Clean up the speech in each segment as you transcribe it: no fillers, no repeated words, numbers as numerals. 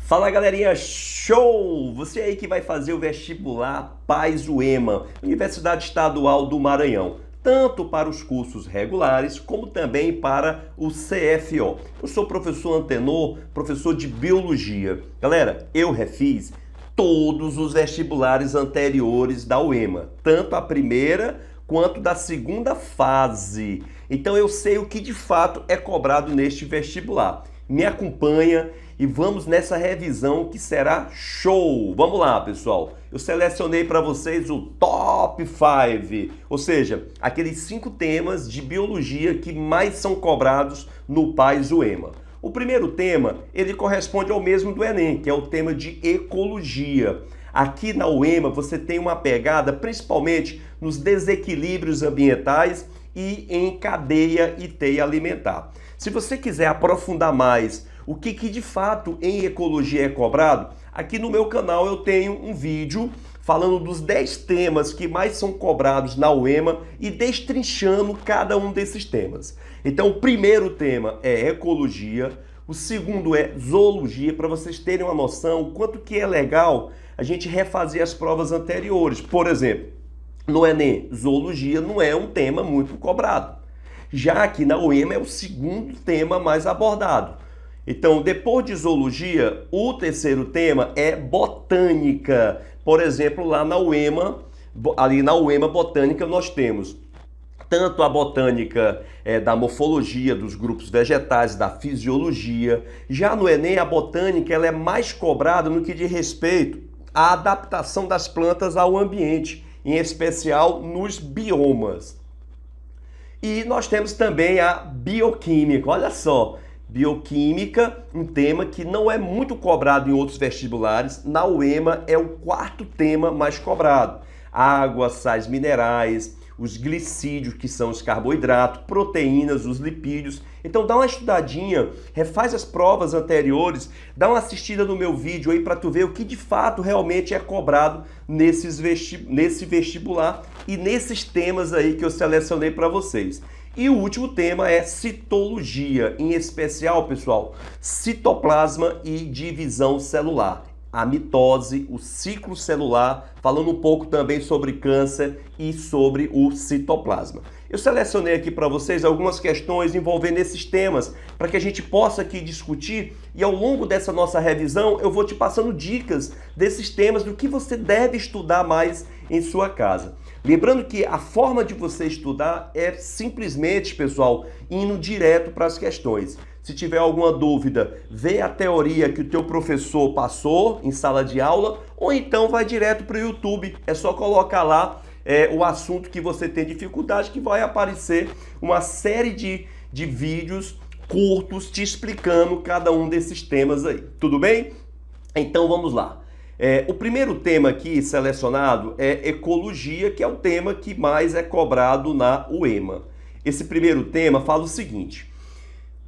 Fala galerinha, show! Você aí que vai fazer o vestibular Paz-UEMA, Universidade Estadual do Maranhão, tanto para os cursos regulares como também para o CFO. Eu sou o professor Antenor, professor de Biologia. Galera, eu refiz todos os vestibulares anteriores da UEMA, tanto a primeira quanto da segunda fase. Então eu sei o que de fato é cobrado neste vestibular. Me acompanha e vamos nessa revisão que será show! Vamos lá, pessoal! Eu selecionei para vocês o Top 5, ou seja, aqueles 5 temas de biologia que mais são cobrados no Paz-UEMA. O primeiro tema, ele corresponde ao mesmo do Enem, que é o tema de ecologia. Aqui na UEMA você tem uma pegada principalmente nos desequilíbrios ambientais e em cadeia e teia alimentar. Se você quiser aprofundar mais o que de fato em ecologia é cobrado, aqui no meu canal eu tenho um vídeo falando dos 10 temas que mais são cobrados na UEMA e destrinchando cada um desses temas. Então o primeiro tema é ecologia, o segundo é zoologia, para vocês terem uma noção o quanto que é legal a gente refazer as provas anteriores. Por exemplo, no Enem, zoologia não é um tema muito cobrado. Já aqui na UEMA é o segundo tema mais abordado. Então, depois de zoologia, o terceiro tema é botânica. Por exemplo, lá na UEMA, ali na UEMA Botânica, nós temos tanto a botânica da morfologia dos grupos vegetais, da fisiologia. Já no Enem, a botânica ela é mais cobrada no que diz respeito à adaptação das plantas ao ambiente, em especial nos biomas. E nós temos também a bioquímica, olha só, bioquímica, um tema que não é muito cobrado em outros vestibulares, na UEMA é o quarto tema mais cobrado. Água, sais minerais, os glicídios, que são os carboidratos, proteínas, os lipídios. Então dá uma estudadinha, refaz as provas anteriores, dá uma assistida no meu vídeo aí para tu ver o que de fato realmente é cobrado nesse vestibular e nesses temas aí que eu selecionei para vocês. E o último tema é citologia, em especial, pessoal, citoplasma e divisão celular. A mitose, o ciclo celular, falando um pouco também sobre câncer e sobre o citoplasma. Eu selecionei aqui para vocês algumas questões envolvendo esses temas para que a gente possa aqui discutir e ao longo dessa nossa revisão eu vou te passando dicas desses temas do que você deve estudar mais em sua casa. Lembrando que a forma de você estudar é simplesmente, pessoal, indo direto para as questões. Se tiver alguma dúvida, vê a teoria que o teu professor passou em sala de aula ou então vai direto para o YouTube. É só colocar lá o assunto que você tem dificuldade que vai aparecer uma série de vídeos curtos te explicando cada um desses temas aí. Tudo bem? Então vamos lá. O primeiro tema aqui selecionado é ecologia, que é o tema que mais é cobrado na UEMA. Esse primeiro tema fala o seguinte: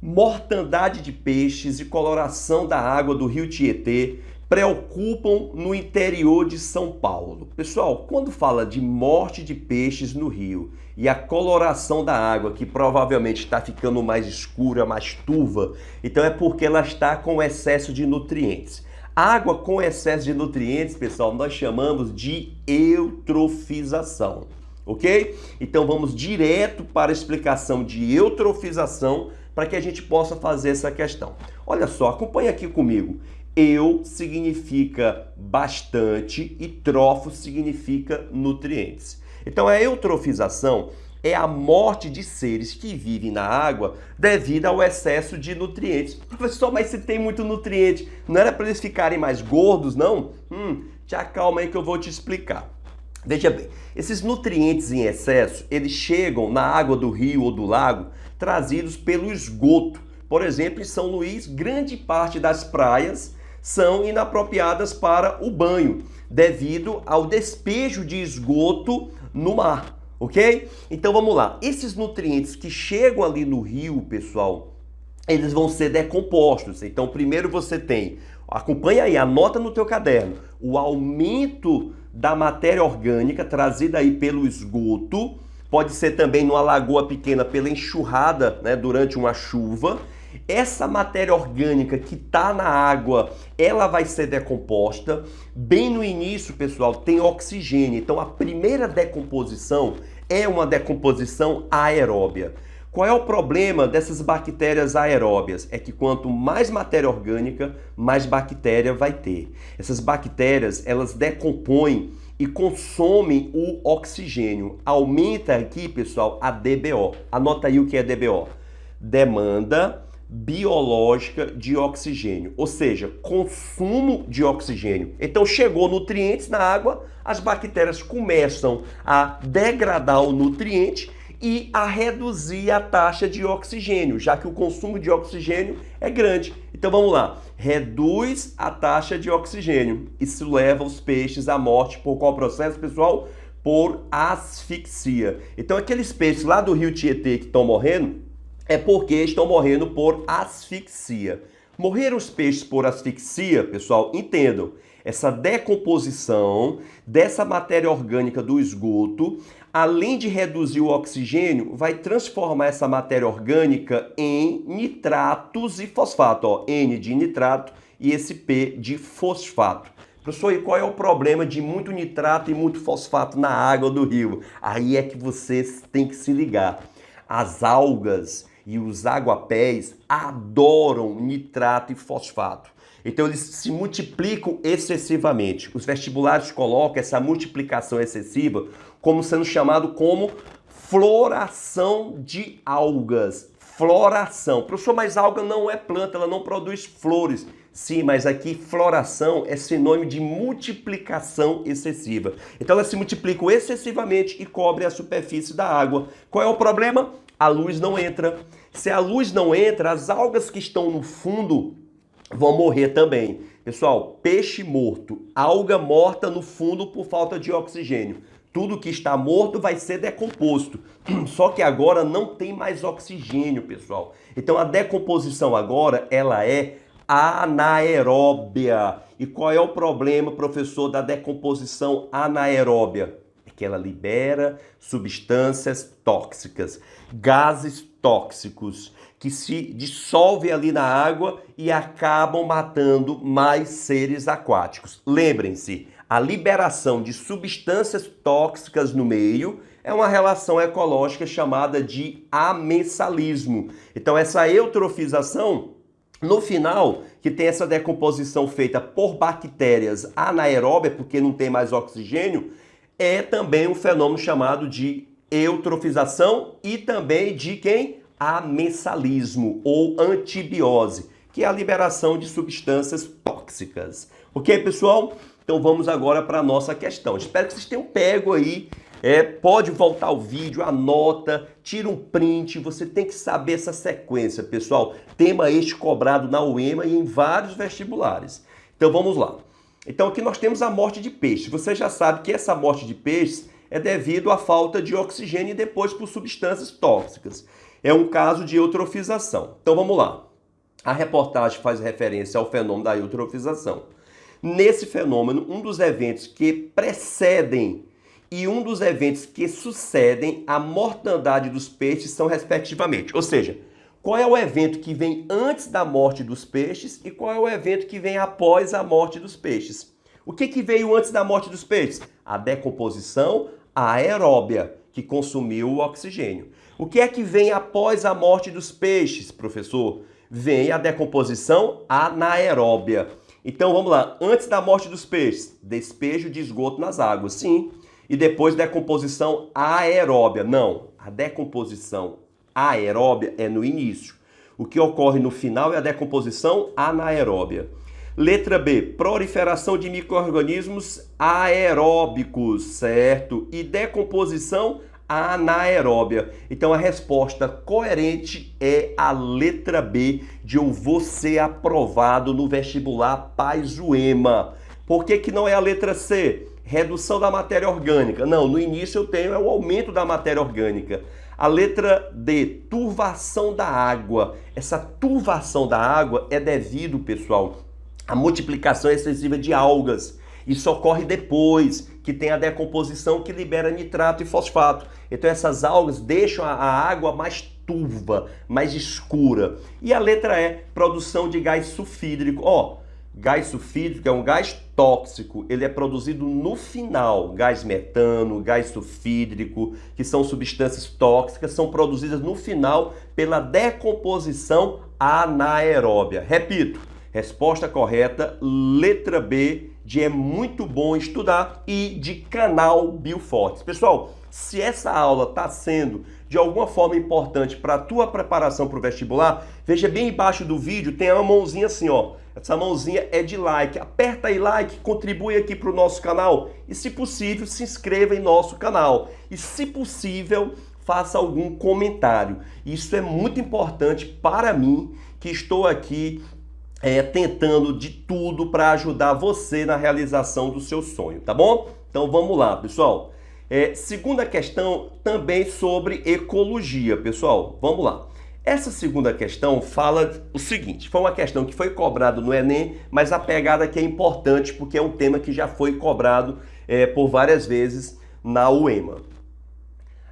mortandade de peixes e coloração da água do rio Tietê preocupam no interior de São Paulo. Pessoal, quando fala de morte de peixes no rio e a coloração da água, que provavelmente está ficando mais escura, mais turva, então é porque ela está com excesso de nutrientes. Água com excesso de nutrientes, pessoal, nós chamamos de eutrofização, ok? Então vamos direto para a explicação de eutrofização para que a gente possa fazer essa questão. Olha só, acompanha aqui comigo. Eu significa bastante e trofo significa nutrientes. Então a eutrofização é a morte de seres que vivem na água devido ao excesso de nutrientes. Professor, mas se tem muito nutriente, não era para eles ficarem mais gordos, não? Te acalma aí que eu vou te explicar. Veja bem, esses nutrientes em excesso, eles chegam na água do rio ou do lago trazidos pelo esgoto. Por exemplo, em São Luís, grande parte das praias são inapropriadas para o banho, devido ao despejo de esgoto no mar. Ok? Então vamos lá. Esses nutrientes que chegam ali no rio, pessoal, eles vão ser decompostos. Então primeiro você tem, acompanha aí, anota no teu caderno, o aumento da matéria orgânica trazida aí pelo esgoto, pode ser também numa lagoa pequena pela enxurrada, né, durante uma chuva. Essa matéria orgânica que está na água, ela vai ser decomposta. Bem no início, pessoal, tem oxigênio. Então, a primeira decomposição é uma decomposição aeróbia. Qual é o problema dessas bactérias aeróbias? É que quanto mais matéria orgânica, mais bactéria vai ter. Essas bactérias, elas decompõem e consomem o oxigênio. Aumenta aqui, pessoal, a DBO. Anota aí o que é DBO. Demanda biológica de oxigênio, ou seja, consumo de oxigênio. Então chegou nutrientes na água, as bactérias começam a degradar o nutriente e a reduzir a taxa de oxigênio, já que o consumo de oxigênio é grande. Então vamos lá, reduz a taxa de oxigênio. Isso leva os peixes à morte por qual processo, pessoal? Por asfixia. Então aqueles peixes lá do rio Tietê que estão morrendo, é porque estão morrendo por asfixia. Morrer os peixes por asfixia, pessoal, entendam, essa decomposição dessa matéria orgânica do esgoto, além de reduzir o oxigênio, vai transformar essa matéria orgânica em nitratos e fosfato. Ó, N de nitrato e esse P de fosfato. Professor, e qual é o problema de muito nitrato e muito fosfato na água do rio? Aí é que vocês têm que se ligar. As algas e os aguapés adoram nitrato e fosfato. Então eles se multiplicam excessivamente. Os vestibulares colocam essa multiplicação excessiva como sendo chamado como floração de algas. Floração. Professor, mas alga não é planta, ela não produz flores. Sim, mas aqui floração é sinônimo de multiplicação excessiva. Então elas se multiplicam excessivamente e cobrem a superfície da água. Qual é o problema? A luz não entra. Se a luz não entra, as algas que estão no fundo vão morrer também. Pessoal, peixe morto, alga morta no fundo por falta de oxigênio. Tudo que está morto vai ser decomposto. Só que agora não tem mais oxigênio, pessoal. Então a decomposição agora, ela é anaeróbia. E qual é o problema, professor, da decomposição anaeróbia? É que ela libera substâncias tóxicas, gases tóxicos, que se dissolvem ali na água e acabam matando mais seres aquáticos. Lembrem-se, a liberação de substâncias tóxicas no meio é uma relação ecológica chamada de amensalismo. Então essa eutrofização, no final, que tem essa decomposição feita por bactérias anaeróbias, porque não tem mais oxigênio, é também um fenômeno chamado de eutrofização e também de quem? Amensalismo ou antibiose, que é a liberação de substâncias tóxicas. Ok, pessoal? Então vamos agora para a nossa questão. Espero que vocês tenham pego aí. Pode voltar ao vídeo, anota, tira um print, você tem que saber essa sequência, pessoal. Tema este cobrado na UEMA e em vários vestibulares. Então vamos lá. Então aqui nós temos a morte de peixe. Você já sabe que essa morte de peixes é devido à falta de oxigênio e depois por substâncias tóxicas. É um caso de eutrofização. Então vamos lá. A reportagem faz referência ao fenômeno da eutrofização. Nesse fenômeno, um dos eventos que precedem e um dos eventos que sucedem a mortandade dos peixes são respectivamente. Ou seja, qual é o evento que vem antes da morte dos peixes e qual é o evento que vem após a morte dos peixes? O que veio antes da morte dos peixes? A decomposição aeróbia, que consumiu o oxigênio. O que é que vem após a morte dos peixes, professor? Vem a decomposição anaeróbia. Então vamos lá, antes da morte dos peixes, despejo de esgoto nas águas, sim. E depois decomposição aeróbia. Não, a decomposição aeróbia é no início. O que ocorre no final é a decomposição anaeróbia. Letra B, proliferação de micro-organismos aeróbicos, certo? E decomposição anaeróbia. Então a resposta coerente é a letra B de eu vou ser aprovado no vestibular Paz UEMA. Por que não é a letra C? Redução da matéria orgânica. Não, no início eu tenho o aumento da matéria orgânica. A letra D, turvação da água. Essa turvação da água é devido, pessoal, à multiplicação excessiva de algas. Isso ocorre depois que tem a decomposição que libera nitrato e fosfato. Então essas algas deixam a água mais turva, mais escura. E a letra E, produção de gás sulfídrico. Ó, gás sulfídrico é um gás tóxico, ele é produzido no final. Gás metano, gás sulfídrico, que são substâncias tóxicas, são produzidas no final pela decomposição anaeróbia. Repito, resposta correta, letra B, de é muito bom estudar e de canal Biofortes. Pessoal, se essa aula está sendo de alguma forma importante para a tua preparação para o vestibular, veja bem embaixo do vídeo, tem uma mãozinha assim, ó. Essa mãozinha é de like. Aperta aí like, contribui aqui para o nosso canal e, se possível, se inscreva em nosso canal. E, se possível, faça algum comentário. Isso é muito importante para mim, que estou aqui tentando de tudo para ajudar você na realização do seu sonho, tá bom? Então vamos lá, pessoal. Segunda questão também sobre ecologia, pessoal. Vamos lá. Essa segunda questão fala o seguinte, foi uma questão que foi cobrada no Enem, mas a pegada aqui é importante porque é um tema que já foi cobrado por várias vezes na UEMA.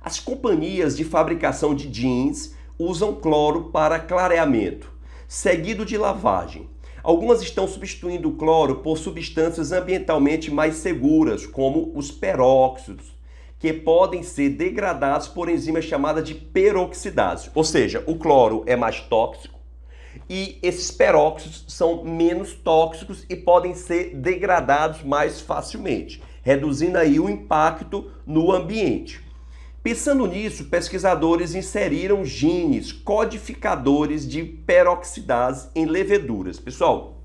As companhias de fabricação de jeans usam cloro para clareamento, seguido de lavagem. Algumas estão substituindo o cloro por substâncias ambientalmente mais seguras, como os peróxidos, que podem ser degradados por enzimas chamadas de peroxidase. Ou seja, o cloro é mais tóxico e esses peróxidos são menos tóxicos e podem ser degradados mais facilmente, reduzindo aí o impacto no ambiente. Pensando nisso, pesquisadores inseriram genes codificadores de peroxidase em leveduras. Pessoal,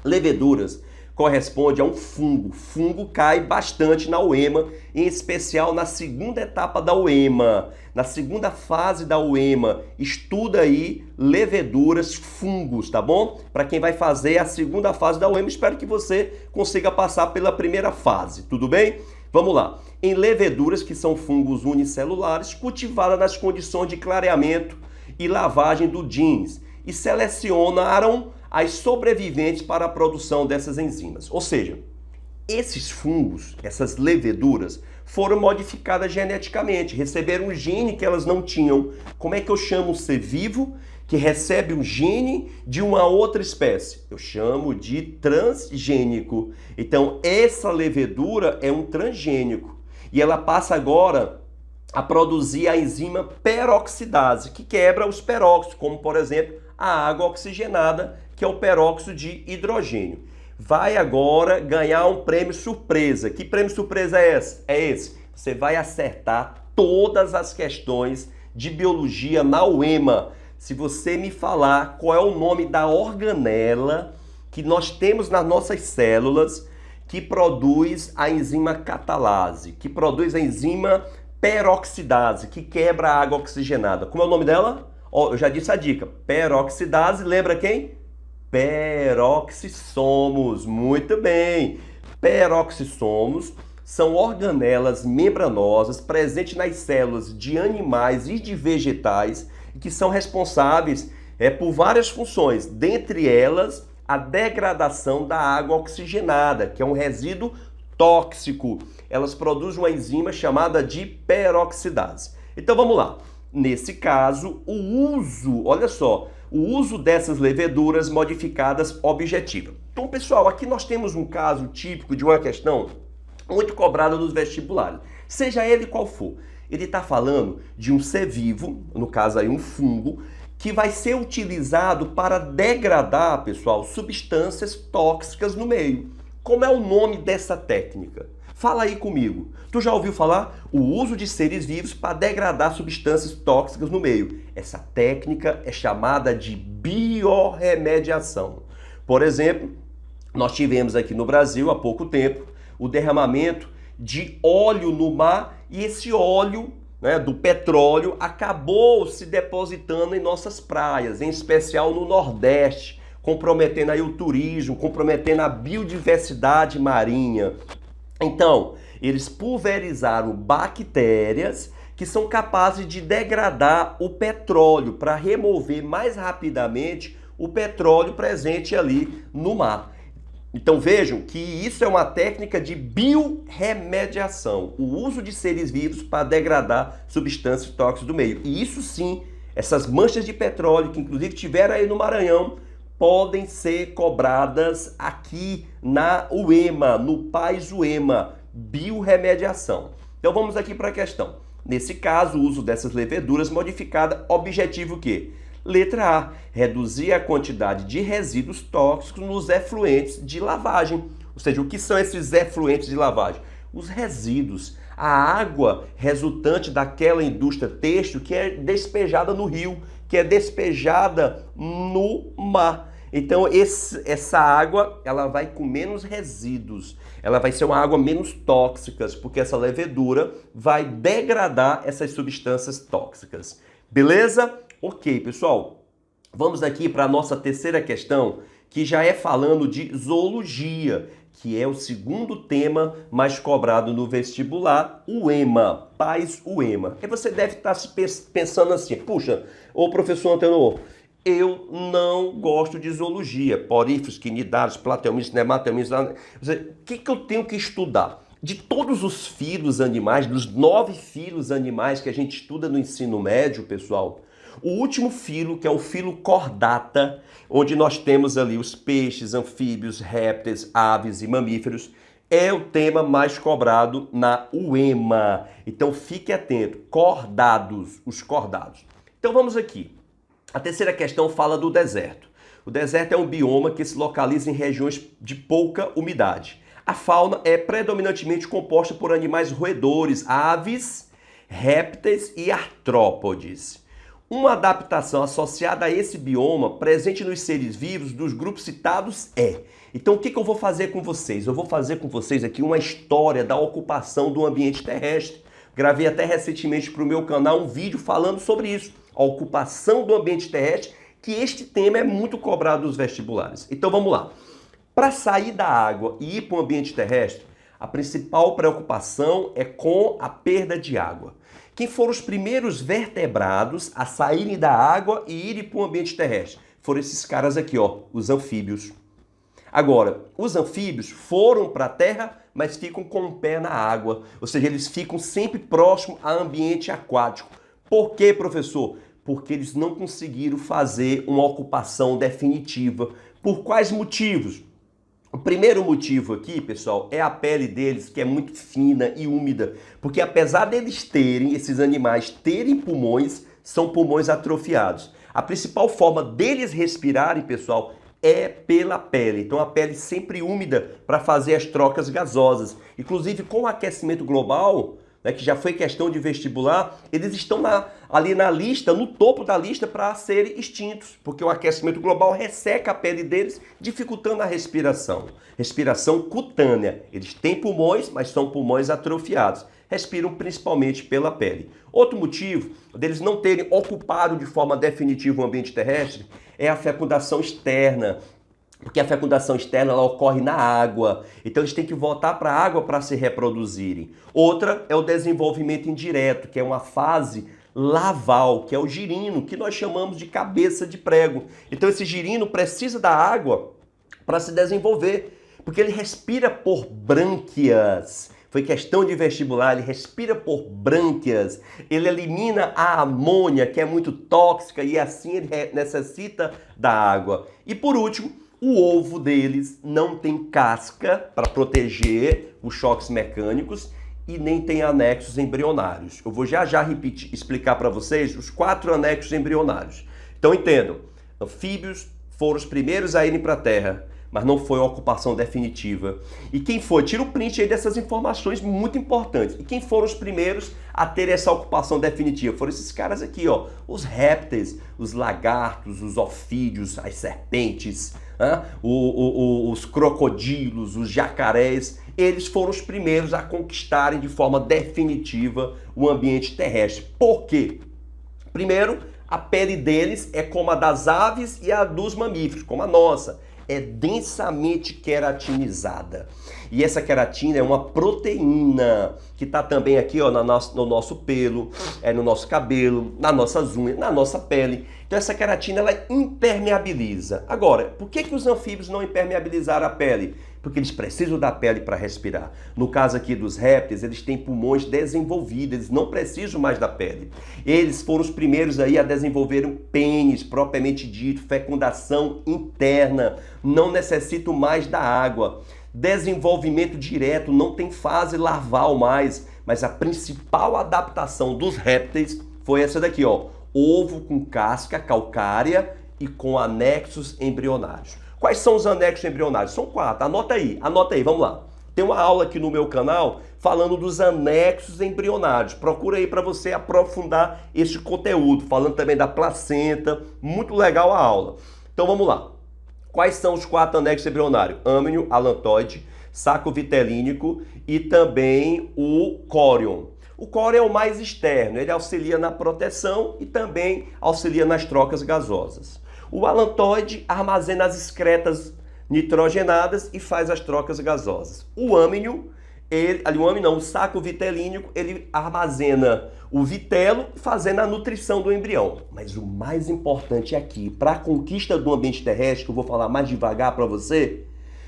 leveduras corresponde a um fungo. Fungo cai bastante na UEMA, em especial na segunda etapa da UEMA. Na segunda fase da UEMA, estuda aí leveduras, fungos, tá bom? Para quem vai fazer a segunda fase da UEMA, espero que você consiga passar pela primeira fase, tudo bem? Vamos lá. Em leveduras, que são fungos unicelulares, cultivadas nas condições de clareamento e lavagem do jeans, e selecionaram as sobreviventes para a produção dessas enzimas. Ou seja, esses fungos, essas leveduras, foram modificadas geneticamente, receberam um gene que elas não tinham. Como é que eu chamo um ser vivo que recebe um gene de uma outra espécie? Eu chamo de transgênico. Então, essa levedura é um transgênico. E ela passa agora a produzir a enzima peroxidase, que quebra os peróxidos, como, por exemplo, a água oxigenada, que é o peróxido de hidrogênio. Vai agora ganhar um prêmio surpresa. Que prêmio surpresa é esse? Você vai acertar todas as questões de biologia na UEMA. Se você me falar qual é o nome da organela que nós temos nas nossas células que produz a enzima catalase, que produz a enzima peroxidase, que quebra a água oxigenada. Como é o nome dela? Eu já disse a dica. Peroxidase, lembra quem? Peroxissomos. Muito bem. Peroxissomos são organelas membranosas presentes nas células de animais e de vegetais que são responsáveis por várias funções, dentre elas a degradação da água oxigenada, que é um resíduo tóxico. Elas produzem uma enzima chamada de peroxidase. Então vamos lá. Nesse caso, olha só, o uso dessas leveduras modificadas objetiva. Então, pessoal, aqui nós temos um caso típico de uma questão muito cobrada nos vestibulares, seja ele qual for. Ele está falando de um ser vivo, no caso aí um fungo, que vai ser utilizado para degradar, pessoal, substâncias tóxicas no meio. Como é o nome dessa técnica? Fala aí comigo. Tu já ouviu falar? O uso de seres vivos para degradar substâncias tóxicas no meio. Essa técnica é chamada de biorremediação. Por exemplo, nós tivemos aqui no Brasil, há pouco tempo, o derramamento de óleo no mar e esse óleo, do petróleo, acabou se depositando em nossas praias, em especial no Nordeste, comprometendo aí o turismo, comprometendo a biodiversidade marinha. Então, eles pulverizaram bactérias que são capazes de degradar o petróleo para remover mais rapidamente o petróleo presente ali no mar. Então vejam que isso é uma técnica de biorremediação, o uso de seres vivos para degradar substâncias tóxicas do meio. E isso sim Essas manchas de petróleo que inclusive tiveram aí no Maranhão podem ser cobradas aqui na UEMA, no PAS UEMA, biorremediação. Então vamos aqui para a questão. Nesse caso, o uso dessas leveduras modificada, objetivo o quê? Letra A, reduzir a quantidade de resíduos tóxicos nos efluentes de lavagem. Ou seja, o que são esses efluentes de lavagem? Os resíduos, a água resultante daquela indústria têxtil que é despejada no rio, que é despejada no mar. Então essa água ela vai com menos resíduos, ela vai ser uma água menos tóxica, porque essa levedura vai degradar essas substâncias tóxicas. Beleza? Ok, pessoal. Vamos aqui para a nossa terceira questão, que já é falando de zoologia, que é o segundo tema mais cobrado no vestibular, o EMA, PAS UEMA. E você deve estar se pensando assim, puxa, ô professor Antenor, eu não gosto de zoologia, poríferos, quinidários, plateumintos, nematelmintos, o que eu tenho que estudar? De todos os filos animais, dos 9 filos animais que a gente estuda no ensino médio, pessoal, o último filo, que é o filo Chordata, onde nós temos ali os peixes, anfíbios, répteis, aves e mamíferos, é o tema mais cobrado na UEMA. Então fique atento, cordados, os cordados. Então vamos aqui. A terceira questão fala do deserto. O deserto é um bioma que se localiza em regiões de pouca umidade. A fauna é predominantemente composta por animais roedores, aves, répteis e artrópodes. Uma adaptação associada a esse bioma presente nos seres vivos dos grupos citados é. Então o que eu vou fazer com vocês? Eu vou fazer com vocês aqui uma história da ocupação do ambiente terrestre. Gravei até recentemente para o meu canal um vídeo falando sobre isso, a ocupação do ambiente terrestre, que este tema é muito cobrado nos vestibulares. Então vamos lá. Para sair da água e ir para o ambiente terrestre, a principal preocupação é com a perda de água. Quem foram os primeiros vertebrados a saírem da água e irem para o ambiente terrestre? Foram esses caras aqui, ó, os anfíbios. Agora, os anfíbios foram para a terra, mas ficam com o pé na água. Ou seja, eles ficam sempre próximo ao ambiente aquático. Por quê, professor? Porque eles não conseguiram fazer uma ocupação definitiva. Por quais motivos? O primeiro motivo aqui, pessoal, é a pele deles, que é muito fina e úmida, porque apesar deles terem, esses animais terem pulmões, são pulmões atrofiados. A principal forma deles respirarem, pessoal, é pela pele. Então a pele sempre úmida para fazer as trocas gasosas. Inclusive com o aquecimento global, né, que já foi questão de vestibular, eles estão ali na lista, no topo da lista para serem extintos, porque o aquecimento global resseca a pele deles, dificultando a respiração. Respiração cutânea. Eles têm pulmões, mas são pulmões atrofiados. Respiram principalmente pela pele. Outro motivo deles não terem ocupado de forma definitiva o ambiente terrestre é a fecundação externa. Porque a fecundação externa ela ocorre na água, então eles têm que voltar para a água para se reproduzirem. Outra é o desenvolvimento indireto, que é uma fase laval, que é o girino, que nós chamamos de cabeça de prego. Então esse girino precisa da água para se desenvolver, porque ele respira por brânquias. Foi questão de vestibular, ele respira por brânquias, ele elimina a amônia, que é muito tóxica, e assim ele necessita da água. E por último, o ovo deles não tem casca para proteger os choques mecânicos e nem tem anexos embrionários. Eu vou já explicar para vocês os 4 anexos embrionários. Então entendam, anfíbios foram os primeiros a irem para a Terra, mas não foi uma ocupação definitiva. E quem foi? Tira o print aí dessas informações muito importantes. E quem foram os primeiros a ter essa ocupação definitiva? Foram esses caras aqui, ó, os répteis, os lagartos, os ofídeos, as serpentes, os crocodilos, os jacarés. Eles foram os primeiros a conquistarem de forma definitiva o ambiente terrestre. Por quê? Primeiro, a pele deles é como a das aves e a dos mamíferos, como a nossa. É densamente queratinizada. E essa queratina é uma proteína que está também aqui, ó, no nosso pelo, no nosso cabelo, nas nossas unhas, na nossa pele. Então essa queratina ela impermeabiliza. Agora, por que os anfíbios não impermeabilizaram a pele? porque eles precisam da pele para respirar. No caso aqui dos répteis, eles têm pulmões desenvolvidos, eles não precisam mais da pele. Eles foram os primeiros aí a desenvolver um pênis, propriamente dito, fecundação interna, não necessitam mais da água. Desenvolvimento direto, não tem fase larval mais, mas a principal adaptação dos répteis foi essa daqui, ó, ovo com casca calcária e com anexos embrionários. Quais são os anexos embrionários? São 4, anota aí, vamos lá. Tem uma aula aqui no meu canal falando dos anexos embrionários. Procura aí para você aprofundar esse conteúdo, falando também da placenta, muito legal a aula. Então vamos lá. Quais são os 4 anexos embrionários? Âmnio, alantoide, saco vitelínico e também o córion. O córion é o mais externo, ele auxilia na proteção e também auxilia nas trocas gasosas. O alantoide armazena as excretas nitrogenadas e faz as trocas gasosas. O âmnio, o saco vitelínico, ele armazena o vitelo, fazendo a nutrição do embrião. Mas o mais importante aqui, para a conquista do ambiente terrestre, que eu vou falar mais devagar para você,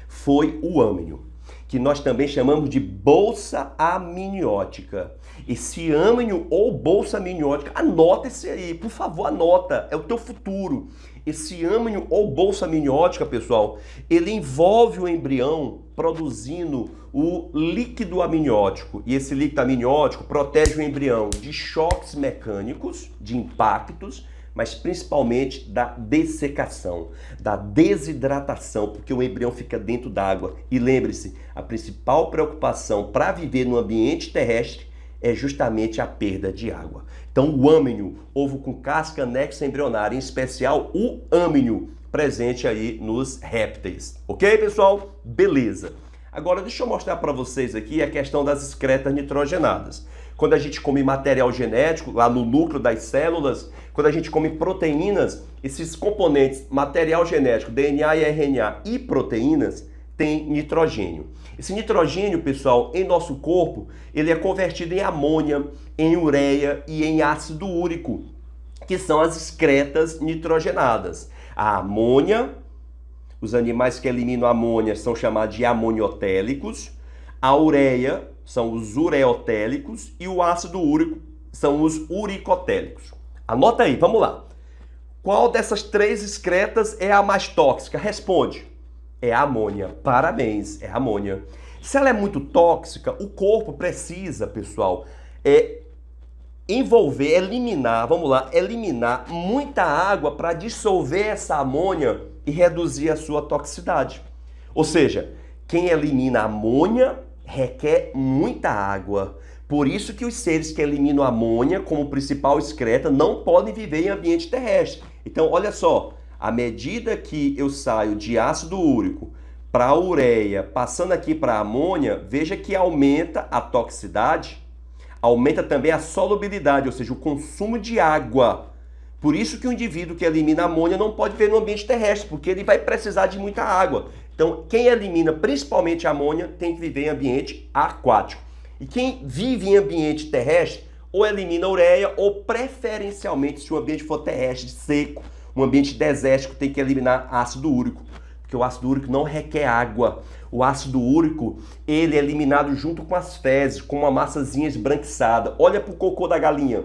foi o âmnio, que nós também chamamos de bolsa amniótica. Esse âmnio ou bolsa amniótica, anota esse aí, por favor, anota, é o teu futuro. Esse âmnio ou bolsa amniótica, pessoal, ele envolve o embrião produzindo o líquido amniótico. E esse líquido amniótico protege o embrião de choques mecânicos, de impactos, mas principalmente da dessecação, da desidratação, porque o embrião fica dentro d'água. E lembre-se, a principal preocupação para viver no ambiente terrestre é justamente a perda de água. Então o âmnio, ovo com casca anexa embrionária, em especial o âmnio, presente aí nos répteis. Ok, pessoal? Beleza. Agora deixa eu mostrar para vocês aqui a questão das excretas nitrogenadas. Quando a gente come material genético, lá no núcleo das células, quando a gente come proteínas, esses componentes, material genético, DNA e RNA e proteínas, tem nitrogênio. Esse nitrogênio, pessoal, em nosso corpo, ele é convertido em amônia, em ureia e em ácido úrico, que são as excretas nitrogenadas. A amônia, os animais que eliminam amônia são chamados de amoniotélicos, a ureia são os ureotélicos e o ácido úrico são os uricotélicos. Anota aí, vamos lá. Qual dessas 3 excretas é a mais tóxica? Responde. É a amônia. Parabéns, é a amônia. Se ela é muito tóxica, o corpo precisa, pessoal, eliminar muita água para dissolver essa amônia e reduzir a sua toxicidade. Ou seja, quem elimina amônia requer muita água. Por isso que os seres que eliminam amônia como principal excreta não podem viver em ambiente terrestre. Então, olha só, à medida que eu saio de ácido úrico para a ureia, passando aqui para a amônia, veja que aumenta a toxicidade, aumenta também a solubilidade, ou seja, o consumo de água. Por isso que o indivíduo que elimina amônia não pode viver no ambiente terrestre, porque ele vai precisar de muita água. Então, quem elimina principalmente a amônia tem que viver em ambiente aquático. E quem vive em ambiente terrestre ou elimina a ureia ou preferencialmente, se o ambiente for terrestre, seco, um ambiente desértico, tem que eliminar ácido úrico, porque o ácido úrico não requer água. O ácido úrico, ele é eliminado junto com as fezes, com uma massazinha esbranquiçada. Olha para o cocô da galinha.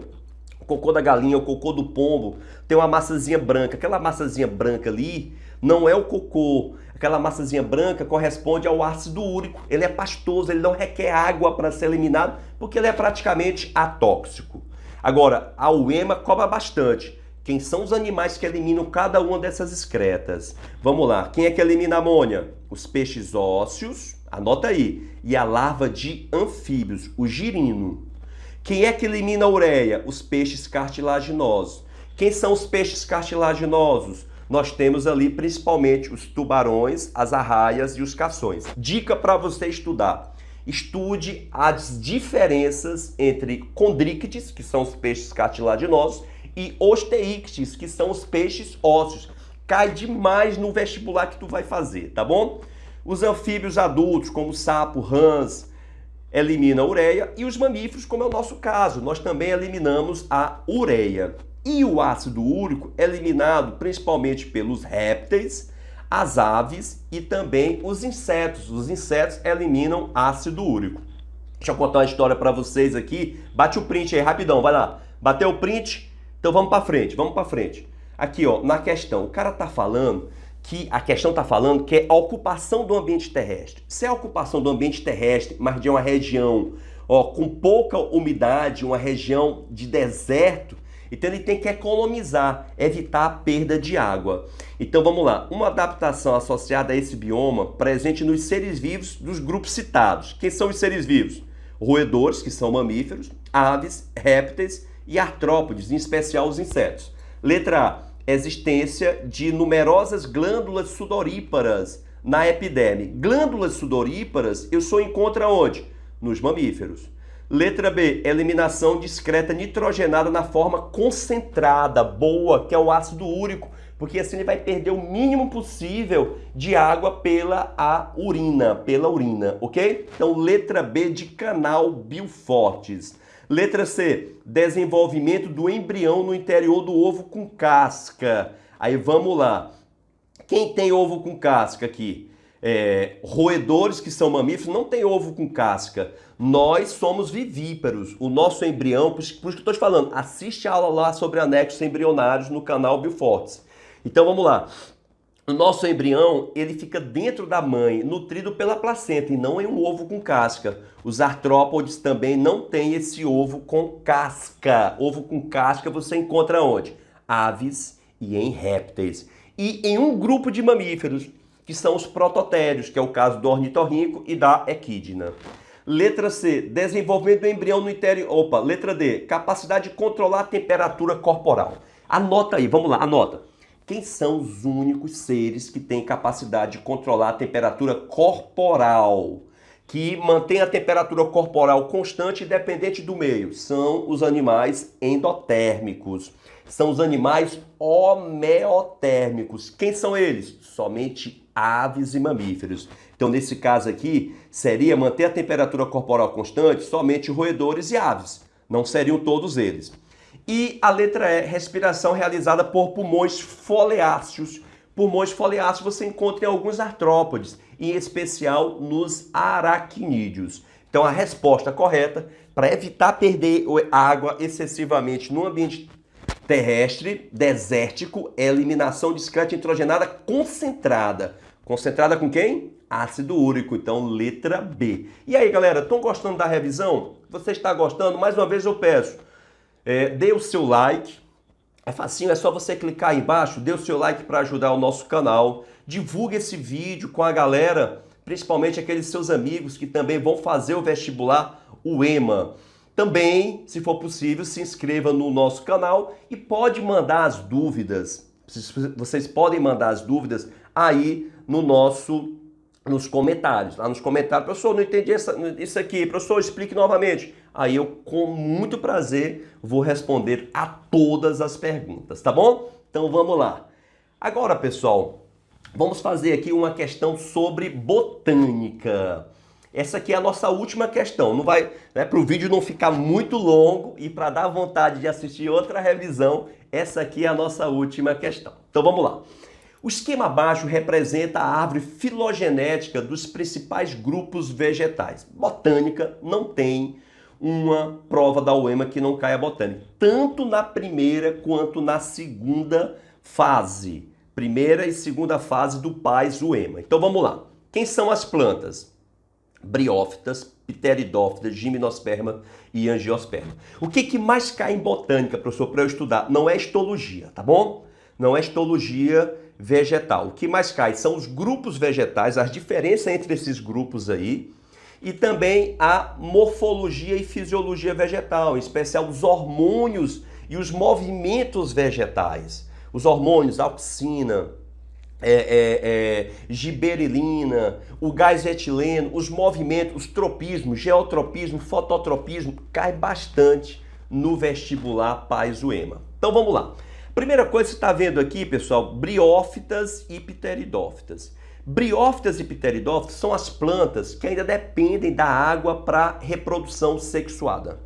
O cocô da galinha, o cocô do pombo, tem uma massazinha branca. Aquela massazinha branca ali não é o cocô. Aquela massazinha branca corresponde ao ácido úrico. Ele é pastoso, ele não requer água para ser eliminado, porque ele é praticamente atóxico. Agora, a uema cobra bastante. Quem são os animais que eliminam cada uma dessas excretas? Vamos lá, quem é que elimina a amônia? Os peixes ósseos, anota aí, e a larva de anfíbios, o girino. Quem é que elimina a ureia? Os peixes cartilaginosos. Quem são os peixes cartilaginosos? Nós temos ali principalmente os tubarões, as arraias e os cações. Dica para você estudar. Estude as diferenças entre condríctes, que são os peixes cartilaginosos, e osteíctes, que são os peixes ósseos. Cai demais no vestibular que tu vai fazer, tá bom? Os anfíbios adultos, como sapo, rãs, eliminam a ureia, e os mamíferos, como é o nosso caso, nós também eliminamos a ureia. E o ácido úrico é eliminado principalmente pelos répteis, as aves e também os insetos. Os insetos eliminam ácido úrico. Deixa eu contar uma história para vocês aqui. Bate o print aí, rapidão, vai lá. Bateu o print? Então vamos para frente, vamos para frente. Aqui, ó, na questão, o cara tá falando que a questão tá falando que é a ocupação do ambiente terrestre. Se é a ocupação do ambiente terrestre, mas de uma região, ó, com pouca umidade, uma região de deserto, então ele tem que economizar, evitar a perda de água. Então vamos lá, uma adaptação associada a esse bioma presente nos seres vivos dos grupos citados. Quem são os seres vivos? Roedores, que são mamíferos, aves, répteis e artrópodes, em especial os insetos. Letra A, existência de numerosas glândulas sudoríparas na epiderme. Glândulas sudoríparas eu só encontro onde? Nos mamíferos. Letra B, eliminação discreta nitrogenada na forma concentrada, boa, que é o ácido úrico, porque assim ele vai perder o mínimo possível de água pela urina, ok? Então, letra B de canal Biofortes. Letra C, desenvolvimento do embrião no interior do ovo com casca. Aí vamos lá. Quem tem ovo com casca aqui? Roedores, que são mamíferos, não tem ovo com casca. Nós somos vivíparos. O nosso embrião, por isso que eu estou te falando, assiste a aula lá sobre anexos embrionários no canal Biofortes. Então vamos lá. O nosso embrião, ele fica dentro da mãe, nutrido pela placenta, e não em um ovo com casca. Os artrópodes também não têm esse ovo com casca. Ovo com casca você encontra onde? Aves e em répteis. E em um grupo de mamíferos, que são os prototérios, que é o caso do ornitorrinco e da equidna. Letra C, desenvolvimento do embrião no interior. Letra D, capacidade de controlar a temperatura corporal. Anota aí, vamos lá, anota. Quem são os únicos seres que têm capacidade de controlar a temperatura corporal? Que mantém a temperatura corporal constante independente do meio? São os animais endotérmicos. São os animais homeotérmicos. Quem são eles? Somente aves e mamíferos. Então, nesse caso aqui, seria manter a temperatura corporal constante somente roedores e aves. Não seriam todos eles. E a letra E, respiração realizada por pulmões foliáceos. Pulmões foliáceos você encontra em alguns artrópodes, em especial nos aracnídeos. Então, a resposta correta, para evitar perder água excessivamente no ambiente terrestre, desértico, é eliminação discreta nitrogenada concentrada. Concentrada com quem? Ácido úrico. Então, letra B. E aí, galera, estão gostando da revisão? Você está gostando? Mais uma vez eu peço, dê o seu like. É facinho, é só você clicar aí embaixo, dê o seu like para ajudar o nosso canal. Divulgue esse vídeo com a galera, principalmente aqueles seus amigos que também vão fazer o vestibular, o EMA. Também, se for possível, se inscreva no nosso canal e pode mandar as dúvidas. Vocês podem mandar as dúvidas aí nos comentários. Lá nos comentários, professor, não entendi isso aqui, professor, explique novamente. Aí eu, com muito prazer, vou responder a todas as perguntas, tá bom? Então vamos lá. Agora, pessoal, vamos fazer aqui uma questão sobre botânica. Essa aqui é a nossa última questão. Não vai, né, para o vídeo não ficar muito longo e para dar vontade de assistir outra revisão, essa aqui é a nossa última questão. Então vamos lá. O esquema abaixo representa a árvore filogenética dos principais grupos vegetais. Botânica não tem uma prova da UEMA que não caia botânica, tanto na primeira quanto na segunda fase. Primeira e segunda fase do PAS UEMA. Então vamos lá. Quem são as plantas? Briófitas, pteridófitas, gimnosperma e angiosperma. O que mais cai em botânica, professor, para eu estudar? Não é histologia, tá bom? Não é histologia vegetal. O que mais cai são os grupos vegetais, as diferenças entre esses grupos aí, e também a morfologia e fisiologia vegetal, em especial os hormônios e os movimentos vegetais. Os hormônios, auxina, giberilina, o gás etileno, os movimentos, os tropismos, geotropismo, fototropismo, cai bastante no vestibular PAS UEMA. Então vamos lá. Primeira coisa que você está vendo aqui, pessoal, briófitas e pteridófitas. Briófitas e pteridófitas são as plantas que ainda dependem da água para reprodução sexuada.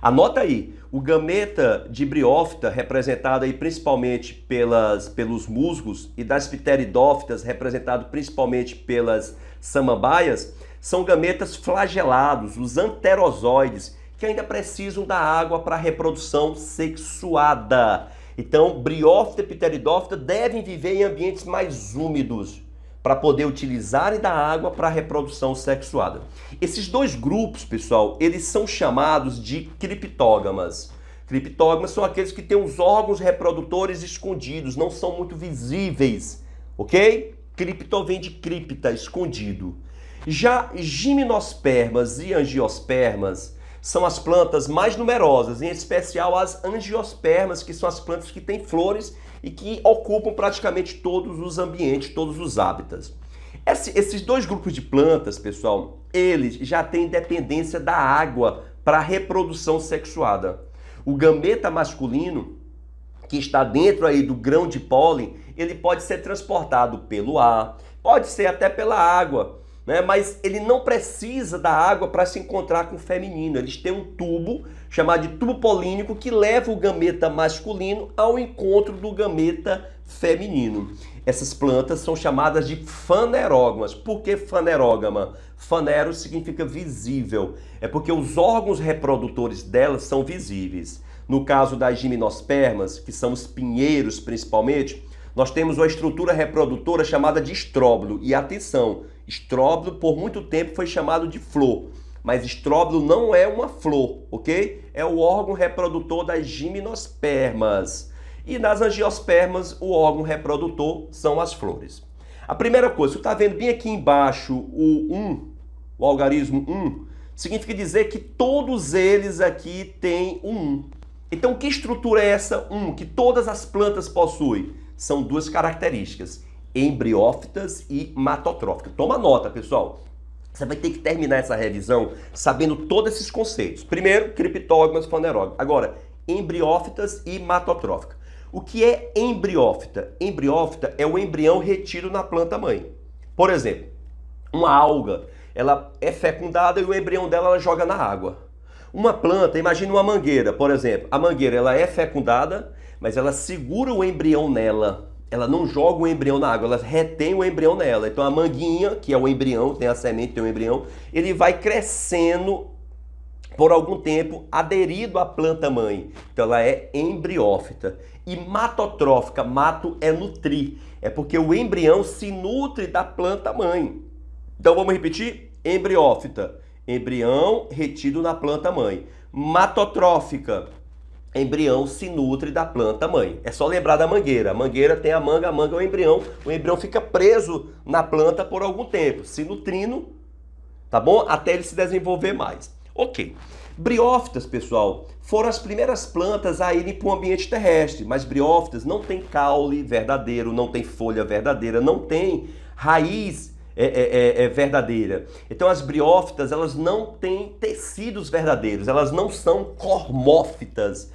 Anota aí, o gameta de briófita, representado aí principalmente pelos musgos, e das pteridófitas, representado principalmente pelas samambaias, são gametas flagelados, os anterozoides, que ainda precisam da água para reprodução sexuada. Então, briófita e pteridófita devem viver em ambientes mais úmidos para poder utilizarem da água para a reprodução sexuada. Esses dois grupos, pessoal, eles são chamados de criptógamas. Criptógamas são aqueles que têm os órgãos reprodutores escondidos, não são muito visíveis, ok? Cripto vem de cripta, escondido. Já gimnospermas e angiospermas são as plantas mais numerosas, em especial as angiospermas, que são as plantas que têm flores e que ocupam praticamente todos os ambientes, todos os hábitats. Esses dois grupos de plantas, pessoal, eles já têm dependência da água para a reprodução sexuada. O gameta masculino, que está dentro aí do grão de pólen, ele pode ser transportado pelo ar, pode ser até pela água, né? Mas ele não precisa da água para se encontrar com o feminino. Eles têm um tubo chamado de tubo polínico que leva o gameta masculino ao encontro do gameta feminino. Essas plantas são chamadas de fanerógamas. Por que fanerógama? Fanero significa visível. É porque os órgãos reprodutores delas são visíveis. No caso das gimnospermas, que são os pinheiros principalmente, nós temos uma estrutura reprodutora chamada de estróbilo. E atenção, estróbilo por muito tempo foi chamado de flor, mas estróbilo não é uma flor, ok? É o órgão reprodutor das gimnospermas. E nas angiospermas, o órgão reprodutor são as flores. A primeira coisa, você está vendo bem aqui embaixo o algarismo 1, significa dizer que todos eles aqui têm um 1. Então, que estrutura é essa 1 que todas as plantas possuem? São duas características, embriófitas e matotróficas. Toma nota, pessoal. Você vai ter que terminar essa revisão sabendo todos esses conceitos. Primeiro, criptógamas, fanerógamas. Agora, embriófitas e matotróficas. O que é embriófita? Embriófita é o embrião retido na planta mãe. Por exemplo, uma alga, ela é fecundada e o embrião dela ela joga na água. Uma planta, imagine uma mangueira, por exemplo. A mangueira ela é fecundada, mas ela segura o embrião nela. Ela não joga o embrião na água, ela retém o embrião nela. Então a manguinha, que é o embrião, tem a semente, tem o embrião, ele vai crescendo por algum tempo aderido à planta mãe. Então ela é embriófita. E matotrófica, mato é nutrir. É porque o embrião se nutre da planta mãe. Então vamos repetir? Embriófita, embrião retido na planta mãe. Matotrófica, embrião se nutre da planta mãe. É só lembrar da mangueira. A mangueira tem a manga é o embrião fica preso na planta por algum tempo, se nutrindo, tá bom? Até ele se desenvolver mais. Ok. Briófitas, pessoal, foram as primeiras plantas a irem para o ambiente terrestre, mas briófitas não tem caule verdadeiro, não tem folha verdadeira, não tem raiz verdadeira. Então as briófitas, elas não têm tecidos verdadeiros, elas não são cormófitas.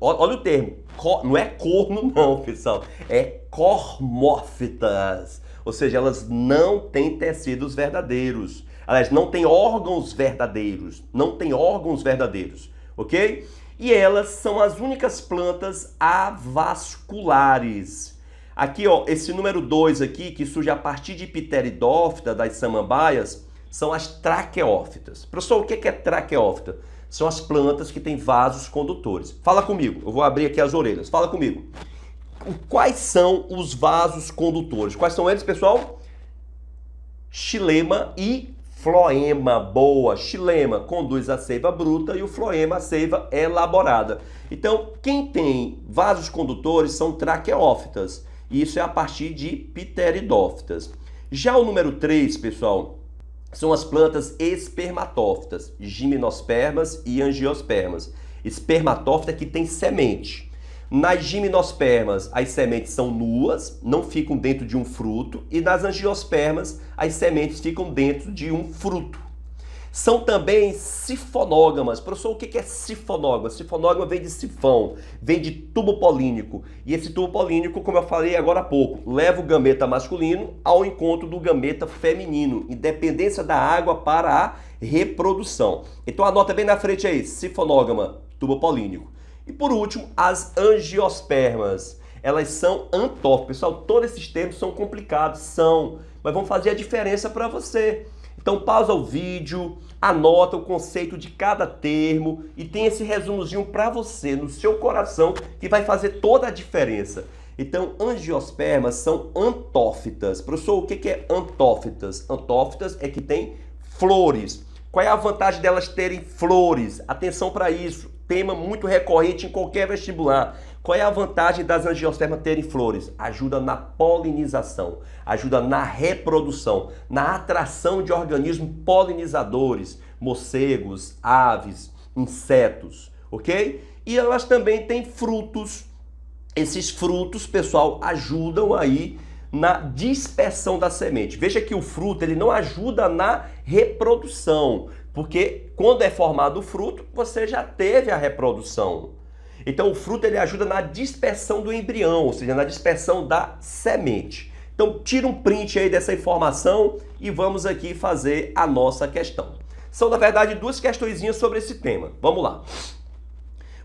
Olha o termo, não é corno não, pessoal, é cormófitas. Ou seja, elas não têm tecidos verdadeiros. Aliás, não tem órgãos verdadeiros, ok? E elas são as únicas plantas avasculares. Aqui, ó, esse número 2 aqui, que surge a partir de pteridófita, das samambaias, são as traqueófitas. Professor, o que é traqueófita? São as plantas que têm vasos condutores. Fala comigo, eu vou abrir aqui as orelhas, fala comigo. Quais são os vasos condutores? Quais são eles, pessoal? Xilema e floema. Boa, xilema conduz a seiva bruta e o floema a seiva elaborada. Então, quem tem vasos condutores são traqueófitas. Isso é a partir de pteridófitas. Já o número 3, pessoal, são as plantas espermatófitas, gimnospermas e angiospermas. Espermatófita que tem semente. Nas gimnospermas, as sementes são nuas, não ficam dentro de um fruto, e nas angiospermas, as sementes ficam dentro de um fruto. São também sifonógamas. Professor, o que é sifonógama? Sifonógama vem de sifão, vem de tubo polínico. E esse tubo polínico, como eu falei agora há pouco, leva o gameta masculino ao encontro do gameta feminino, independência da água para a reprodução. Então anota bem na frente aí, sifonógama, tubo apolínico. E por último, as angiospermas. Elas são antófitas. Pessoal, todos esses termos são complicados, mas vão fazer a diferença para você. Então pausa o vídeo, anota o conceito de cada termo e tem esse resumozinho para você, no seu coração, que vai fazer toda a diferença. Então, angiospermas são antófitas. Professor, o que é antófitas? Antófitas é que tem flores. Qual é a vantagem delas terem flores? Atenção para isso, tema muito recorrente em qualquer vestibular. Qual é a vantagem das angiospermas terem flores? Ajuda na polinização, ajuda na reprodução, na atração de organismos polinizadores, morcegos, aves, insetos, ok? E elas também têm frutos. Esses frutos, pessoal, ajudam aí na dispersão da semente. Veja que o fruto ele não ajuda na reprodução, porque quando é formado o fruto, você já teve a reprodução. Então o fruto ele ajuda na dispersão do embrião, ou seja, na dispersão da semente. Então tira um print aí dessa informação e vamos aqui fazer a nossa questão. São, na verdade, duas questõezinhas sobre esse tema. Vamos lá.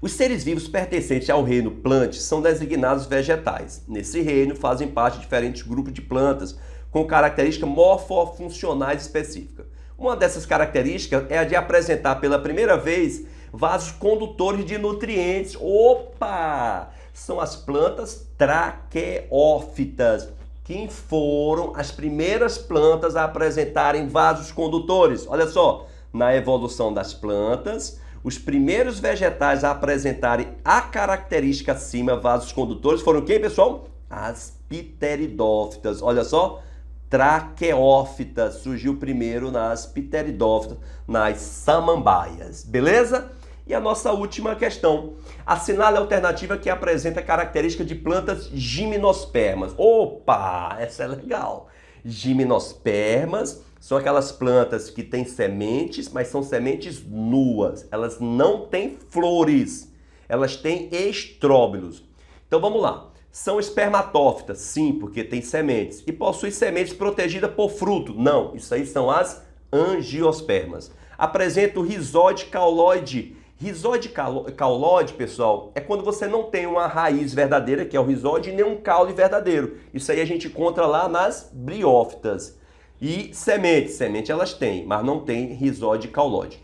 Os seres vivos pertencentes ao reino plantas são designados vegetais. Nesse reino fazem parte de diferentes grupos de plantas com características morfofuncionais específicas. Uma dessas características é a de apresentar pela primeira vez vasos condutores de nutrientes. Opa! São as plantas traqueófitas. Quem foram as primeiras plantas a apresentarem vasos condutores? Olha só, na evolução das plantas, os primeiros vegetais a apresentarem a característica acima, vasos condutores, foram quem, pessoal? As pteridófitas. Olha só, traqueófitas. Surgiu primeiro nas pteridófitas, nas samambaias. Beleza? E a nossa última questão. Assinale a alternativa que apresenta característica de plantas gimnospermas. Opa, essa é legal. Gimnospermas são aquelas plantas que têm sementes, mas são sementes nuas. Elas não têm flores. Elas têm estróbilos. Então vamos lá. São espermatófitas? Sim, porque tem sementes. E possuem sementes protegidas por fruto? Não, isso aí são as angiospermas. Apresenta o rizóide cauloide. Rizóide cauloide, pessoal, é quando você não tem uma raiz verdadeira, que é o rizóide, e nem um caule verdadeiro. Isso aí a gente encontra lá nas briófitas. E semente elas têm, mas não tem rizóide cauloide.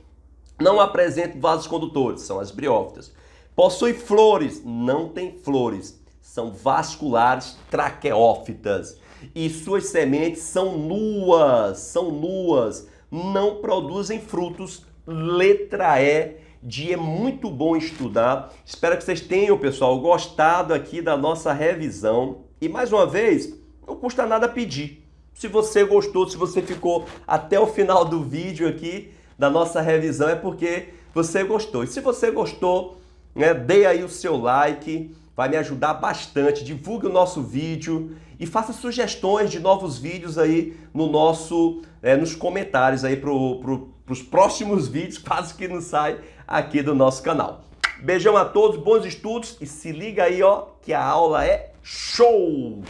Não apresenta vasos condutores, são as briófitas. Possui flores? Não tem flores. São vasculares traqueófitas. E suas sementes são nuas, não produzem frutos. Letra E de é muito bom estudar. Espero que vocês tenham, pessoal, gostado aqui da nossa revisão. E mais uma vez, não custa nada pedir. Se você gostou, se você ficou até o final do vídeo aqui da nossa revisão, é porque você gostou. E se você gostou, né, dê aí o seu like. Vai me ajudar bastante, divulgue o nosso vídeo e faça sugestões de novos vídeos aí no nos comentários aí para os próximos vídeos, caso que não sai aqui do nosso canal. Beijão a todos, bons estudos e se liga aí, ó, que a aula é show!